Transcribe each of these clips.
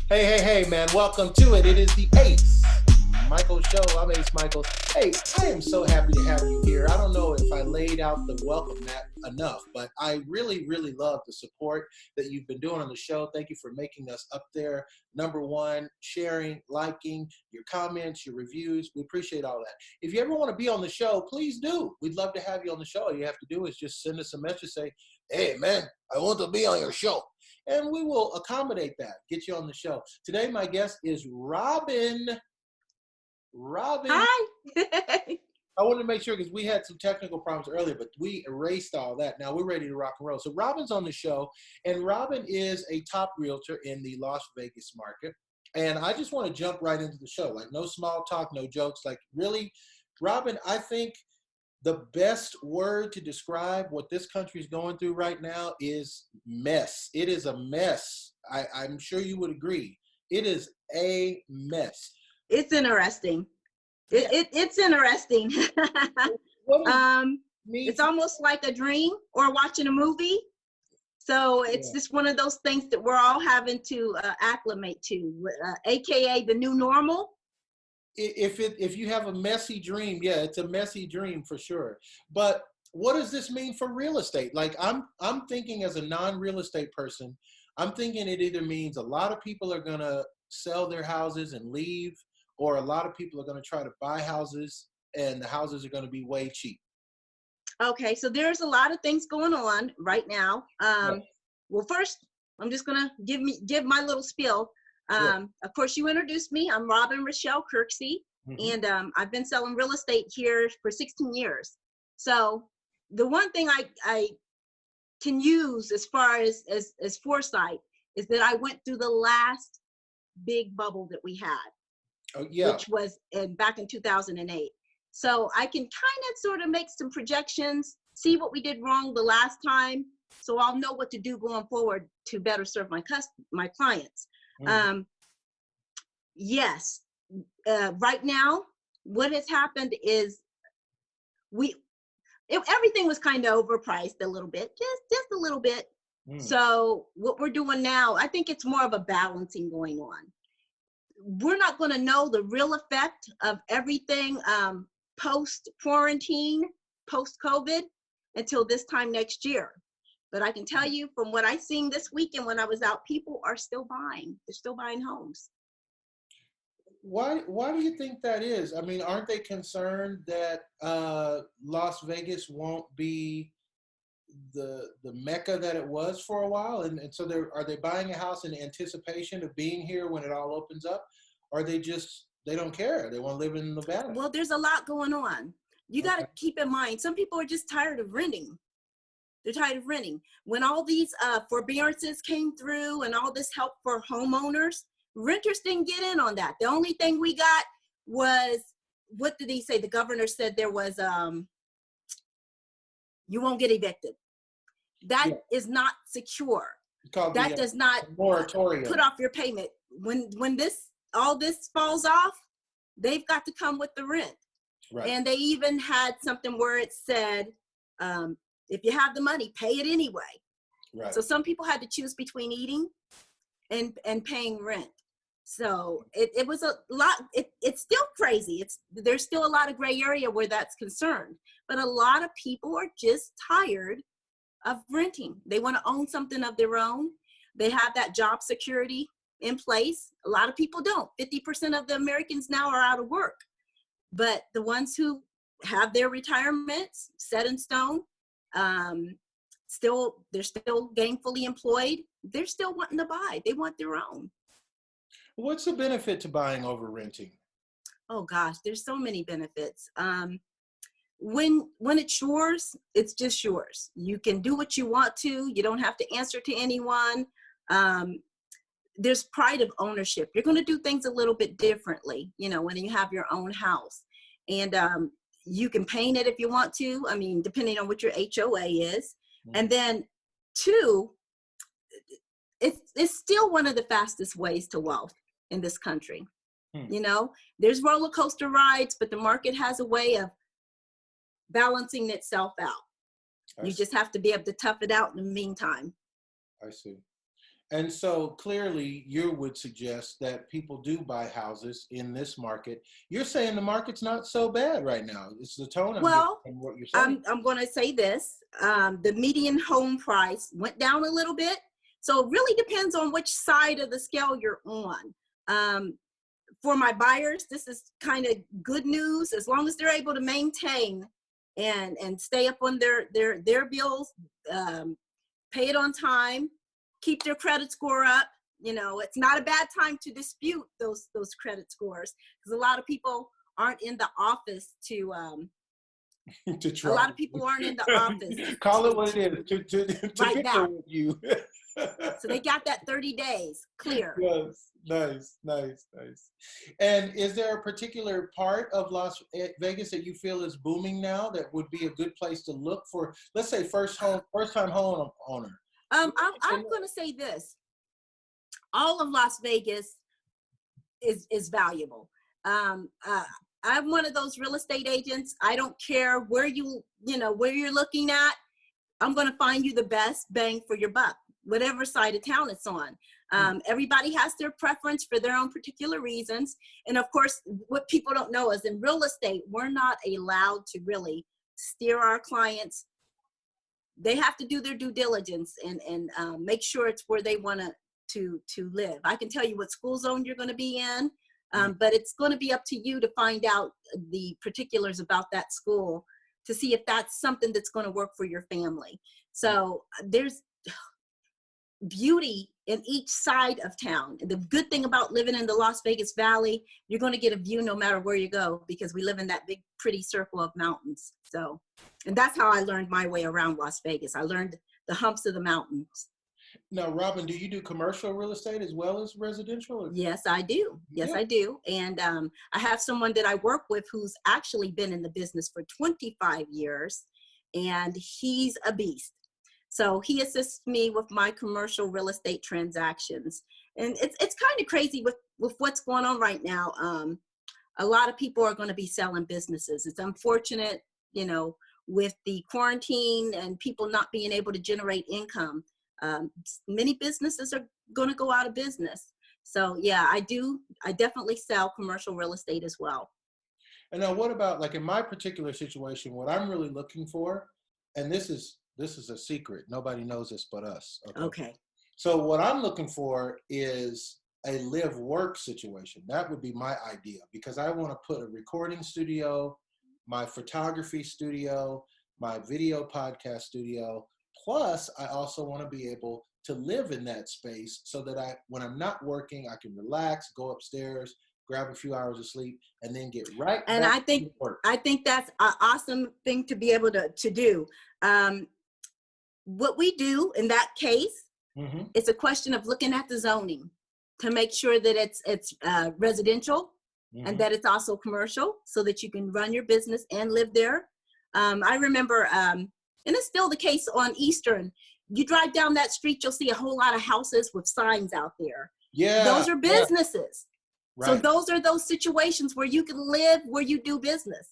Hey, man, welcome to it. It is the Ace Michael Show. I'm Ace Michaels. Hey, I am so happy to have you here. I don't know if I laid out the welcome mat enough, but I really, really love the support that you've been doing on the show. Thank you for making us up there. Number one, sharing, liking, your comments, your reviews. We appreciate all that. If you ever want to be on the show, please do. We'd love to have you on the show. All you have to do is just send us a message, say, hey, man, I want to be on your show. And we will accommodate that, get you on the show. Today, my guest is Robin. Hi. I wanted to make sure because we had some technical problems earlier, but we erased all that. Now we're ready to rock and roll. So Robin's on the show, and Robin is a top realtor in the Las Vegas market. And I just want to jump right into the show. Like no small talk, no jokes. Like really, Robin, I think the best word to describe what this country is going through right now is mess. It is a mess. I'm sure you would agree. It is a mess. It's interesting. Yeah. It's interesting. What does it mean? It's almost like a dream or watching a movie. So it's just one of those things that we're all having to acclimate to, AKA the new normal. If you have a messy dream, yeah, it's a messy dream for sure. But what does this mean for real estate? Like I'm thinking as a non-real estate person, I'm thinking it either means a lot of people are gonna sell their houses and leave, or a lot of people are gonna try to buy houses and the houses are gonna be way cheap. Okay, so there's a lot of things going on right now. Well, first, I'm just gonna give my little spiel. Of course, you introduced me. I'm Robin Rochelle Kirksey, and I've been selling real estate here for 16 years. So the one thing I can use as far as foresight is that I went through the last big bubble that we had, which was back in 2008. So I can kind of sort of make some projections, see what we did wrong the last time, so I'll know what to do going forward to better serve my clients. Yes, right now, what has happened is everything was kind of overpriced a little bit, just a little bit. So what we're doing now, I think it's more of a balancing going on. We're not going to know the real effect of everything post-quarantine, post-COVID, until this time next year. But I can tell you from what I've seen this weekend when I was out, people are still buying. They're still buying homes. Why do you think that is? I mean, aren't they concerned that Las Vegas won't be the mecca that it was for a while? And so are they buying a house in anticipation of being here when it all opens up? Or they don't care? They want to live in Nevada? Well, there's a lot going on. You got to keep in mind, some people are just tired of renting. They're tired of renting. When all these forbearances came through and all this help for homeowners, renters didn't get in on that. The only thing we got was, what did he say? The governor said there was, you won't get evicted. That is not secure. That does not moratorium. Put off your payment. When all this falls off, they've got to come with the rent. Right. And they even had something where it said, if you have the money, pay it anyway. Right. So some people had to choose between eating and paying rent. So it was a lot. It's still crazy. There's still a lot of gray area where that's concerned. But a lot of people are just tired of renting. They want to own something of their own. They have that job security in place. A lot of people don't. 50% of the Americans now are out of work. But the ones who have their retirements set in stone, they're still gainfully employed. They're still wanting to buy. They want their own. What's the benefit to buying over renting? Oh gosh, there's so many benefits. When it's yours, it's just yours. You can do what you want to. You don't have to answer to anyone. There's pride of ownership. You're going to do things a little bit differently, when you have your own house. And you can paint it if you want to. I mean, depending on what your HOA is. And then two, it's still one of the fastest ways to wealth in this country. There's roller coaster rides, but the market has a way of balancing itself out. You just have to be able to tough it out in the meantime. I see. And so clearly you would suggest that people do buy houses in this market. You're saying the market's not so bad right now. It's the tone I'm getting from what you're saying. I'm going to say this. The median home price went down a little bit. So it really depends on which side of the scale you're on. For my buyers, this is kind of good news. As long as they're able to maintain and stay up on their bills, pay it on time, keep their credit score up. You know, it's not a bad time to dispute those credit scores, because a lot of people aren't in the office to try. A lot of people aren't in the office. Call it what it is. To right bicker with you. So they got that 30 days clear. Yes, nice. And is there a particular part of Las Vegas that you feel is booming now that would be a good place to look for, let's say, first time home owner? I'm going to say this. All of Las Vegas is valuable. I'm one of those real estate agents. I don't care where where you're looking at. I'm going to find you the best bang for your buck, whatever side of town it's on. Everybody has their preference for their own particular reasons. And of course, what people don't know is in real estate, we're not allowed to really steer our clients. They have to do their due diligence and make sure it's where they want to live. I can tell you what school zone you're going to be in, but it's going to be up to you to find out the particulars about that school to see if that's something that's going to work for your family. So there's beauty in each side of town. And the good thing about living in the Las Vegas Valley, you're going to get a view no matter where you go, because we live in that big, pretty circle of mountains. So, and that's how I learned my way around Las Vegas. I learned the humps of the mountains. Now, Robin, do you do commercial real estate as well as residential? Or? Yes, I do. Yes, I do. And I have someone that I work with who's actually been in the business for 25 years, and he's a beast. So he assists me with my commercial real estate transactions. And it's kind of crazy with what's going on right now. A lot of people are going to be selling businesses. It's unfortunate, with the quarantine and people not being able to generate income. Many businesses are going to go out of business. So yeah, I definitely sell commercial real estate as well. And now what about, like in my particular situation, what I'm really looking for, and this is a secret. Nobody knows this but us. Okay. So what I'm looking for is a live-work situation. That would be my idea, because I want to put a recording studio, my photography studio, my video podcast studio. Plus, I also want to be able to live in that space so that when I'm not working, I can relax, go upstairs, grab a few hours of sleep, and then get right and back to work. I think that's an awesome thing to be able to do. What we do in that case, it's a question of looking at the zoning to make sure that it's residential and that it's also commercial, so that you can run your business and live there. I remember, and it's still the case on Eastern, you drive down that street, you'll see a whole lot of houses with signs out there. Yeah. Those are businesses. Right. So those are those situations where you can live where you do business.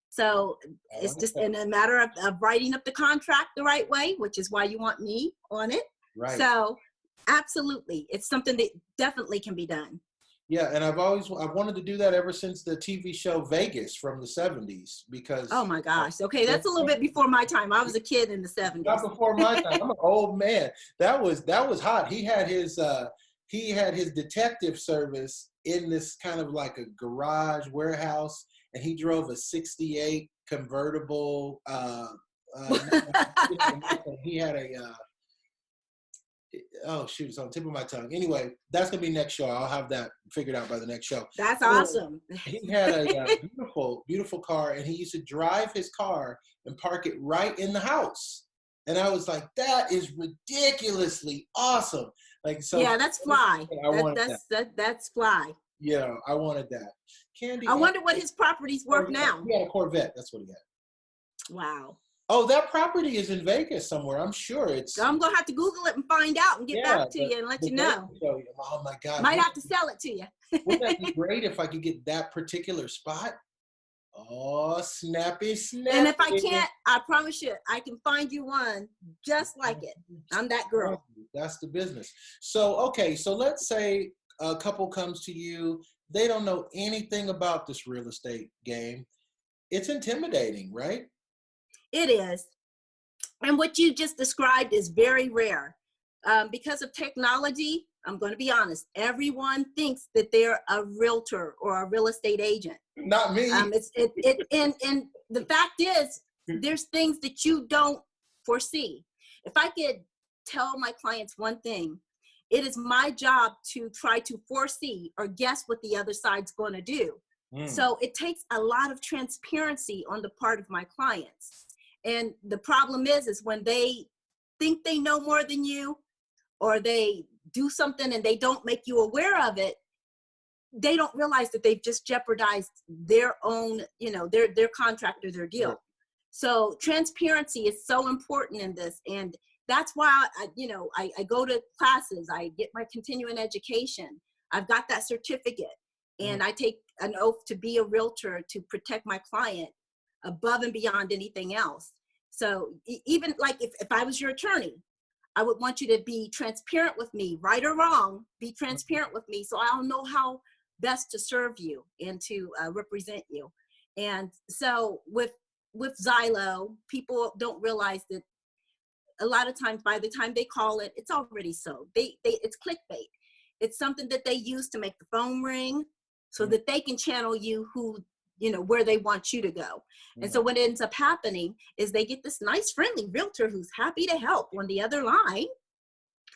So it's just in a matter of writing up the contract the right way, which is why you want me on it. Right. So absolutely, it's something that definitely can be done. Yeah, and I've wanted to do that ever since the TV show Vegas from the 70s, because oh my gosh, okay, that's a little bit before my time. I was a kid in the 70s. Not before my time. I'm an old man. That was hot. He had his detective service in this kind of like a garage warehouse, and he drove a 68 convertible. He had a oh shoot, it's on the tip of my tongue. Anyway, that's gonna be next show. I'll have that figured out by the next show. That's awesome. He had a beautiful car, and he used to drive his car and park it right in the house. And I was like, that is ridiculously awesome. Like, so yeah, that's fly. That's fly. Yeah, I wanted that. Candy. I wonder what his property's worth now. He had a Corvette. That's what he had. Wow. Oh, that property is in Vegas somewhere. I'm sure it's. I'm gonna have to Google it and find out and get back to you and let you know. Oh my God. Might have to sell it to you. Wouldn't that be great if I could get that particular spot? Oh, snappy, snappy. And if I can't, I promise you, I can find you one just like it. I'm that girl. That's the business. So, okay, so let's say a couple comes to you. They don't know anything about this real estate game. It's intimidating, right? It is. And what you just described is very rare. Because of technology, I'm going to be honest, everyone thinks that they're a realtor or a real estate agent. Not me. And the fact is, there's things that you don't foresee. If I could tell my clients one thing, it is my job to try to foresee or guess what the other side's going to do. So it takes a lot of transparency on the part of my clients. And the problem is when they think they know more than you, or they do something and they don't make you aware of it, they don't realize that they've just jeopardized their own, their contract or their deal. So transparency is so important in this. And that's why, I go to classes, I get my continuing education. I've got that certificate, and I take an oath to be a realtor to protect my client above and beyond anything else. So even like if I was your attorney, I would want you to be transparent with me, right or wrong, be transparent with me so I'll know how best to serve you and to represent you. And so with Zillow, people don't realize that a lot of times by the time they call it, it's already sold. It's clickbait. It's something that they use to make the phone ring so that they can channel you where they want you to go. And so what ends up happening is they get this nice, friendly realtor who's happy to help on the other line.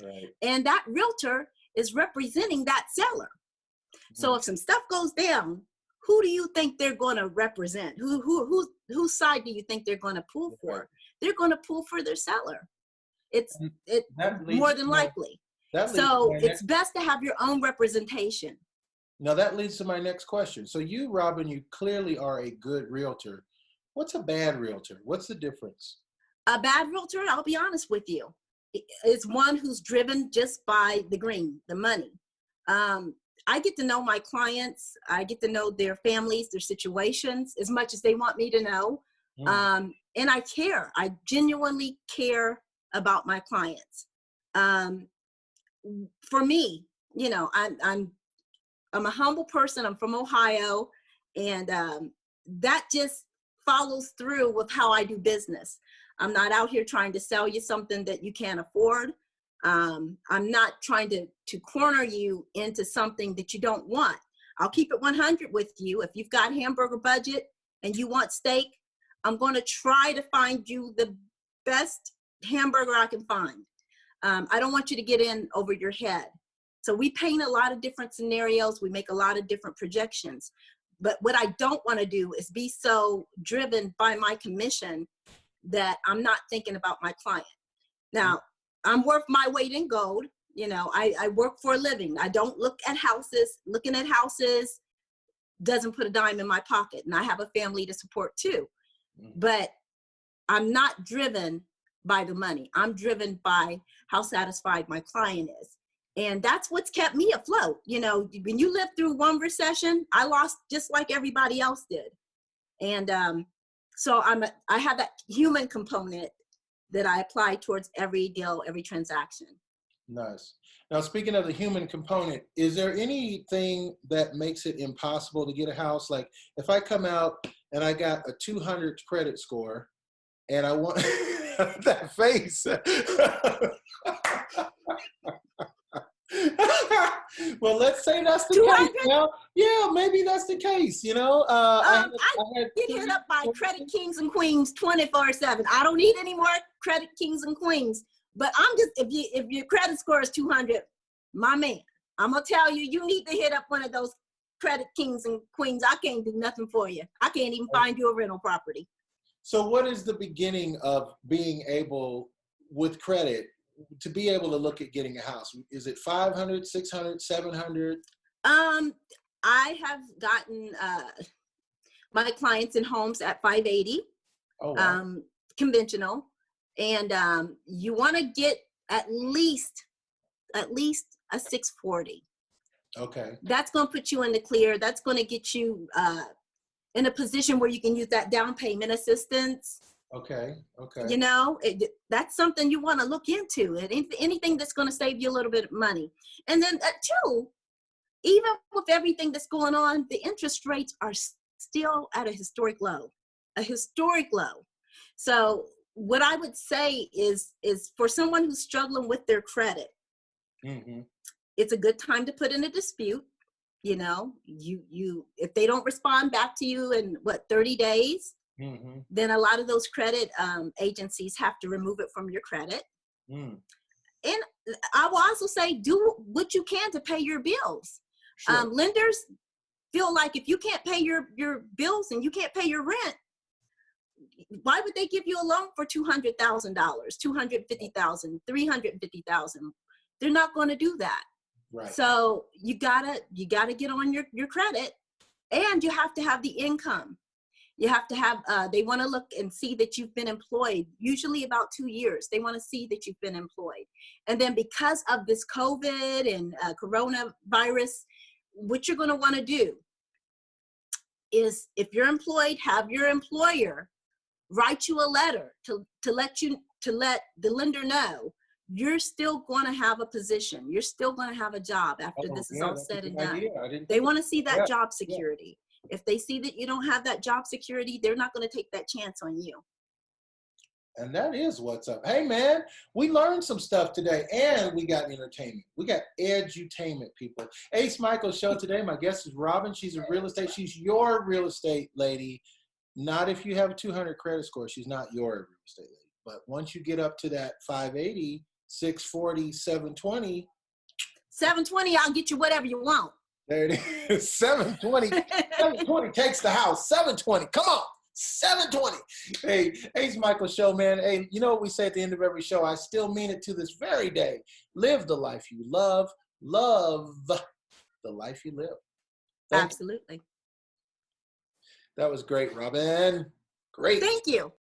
Right. And that realtor is representing that seller. So if some stuff goes down, who do you think they're going to represent? Whose side do you think they're going to pull for? They're going to pull for their seller. It's more than likely. So it's best to have your own representation. Now that leads to my next question. So you, Robin, you clearly are a good realtor. What's a bad realtor? What's the difference? A bad realtor, I'll be honest with you, is one who's driven just by the green, the money. I get to know my clients. I get to know their families, their situations as much as they want me to know. And I care. I genuinely care about my clients. For me, I'm a humble person. I'm from Ohio, and that just follows through with how I do business. I'm not out here trying to sell you something that you can't afford. I'm not trying to corner you into something that you don't want. I'll keep it 100 with you. If you've got hamburger budget and you want steak, I'm going to try to find you the best hamburger I can find. I don't want you to get in over your head. So we paint a lot of different scenarios. We make a lot of different projections. But what I don't want to do is be so driven by my commission that I'm not thinking about my client. Now, I'm worth my weight in gold. I work for a living. I don't look at houses. Looking at houses doesn't put a dime in my pocket. And I have a family to support too. But I'm not driven by the money. I'm driven by how satisfied my client is. And that's what's kept me afloat. When you live through one recession, I lost just like everybody else did. And so I have that human component that I apply towards every deal, every transaction. Nice. Now, speaking of the human component, is there anything that makes it impossible to get a house? Like if I come out and I got a 200 credit score and I want that face. Well, let's say that's the case. Yeah, maybe that's the case. I get hit up by credit kings and queens 24/7. I don't need any more credit kings and queens. But I'm just, if your credit score is 200, my man, I'm gonna tell you, you need to hit up one of those credit kings and queens. I can't do nothing for you. I can't even find you a rental property. So what is the beginning of being able, with credit, to be able to look at getting a house? Is it 500, 600, 700? I have gotten my clients in homes at 580. Oh, wow. Conventional. And you want to get at least a 640. Okay. That's going to put you in the clear. That's going to get you in a position where you can use that down payment assistance. Okay. You know, that's something you want to look into. Anything that's going to save you a little bit of money. And then too, even with everything that's going on, the interest rates are still at a historic low. So what I would say is for someone who's struggling with their credit, it's a good time to put in a dispute. You know, you if they don't respond back to you in 30 days, then a lot of those credit agencies have to remove it from your credit. And I will also say, do what you can to pay your bills. Sure. Lenders feel like if you can't pay your bills and you can't pay your rent, why would they give you a loan for $200,000, $250,000, $350,000? They're not going to do that. Right. So you gotta get on your credit, and you have to have the income. You have to have, they want to look and see that you've been employed, usually about 2 years. They want to see that you've been employed. And then because of this COVID and coronavirus, what you're going to want to do is, if you're employed, have your employer write you a letter to let the lender know you're still going to have a position. You're still going to have a job after this is all said and done. They want to see that job security. If they see that you don't have that job security, they're not going to take that chance on you. And that is what's up. Hey, man, we learned some stuff today, and we got entertainment. We got edutainment, people. Ace Micheals show today. My guest is Robin. She's a real estate. She's your real estate lady. Not if you have a 200 credit score. She's not your real estate lady. But once you get up to that 580, 640, 720. 720, I'll get you whatever you want. There it is. 720. 720 takes the house. 720. Come on. 720. Hey, Ace Micheals show, man. Hey, you know what we say at the end of every show? I still mean it to this very day. Live the life you love. Love the life you live. Absolutely. That was great, Robin. Great. Thank you.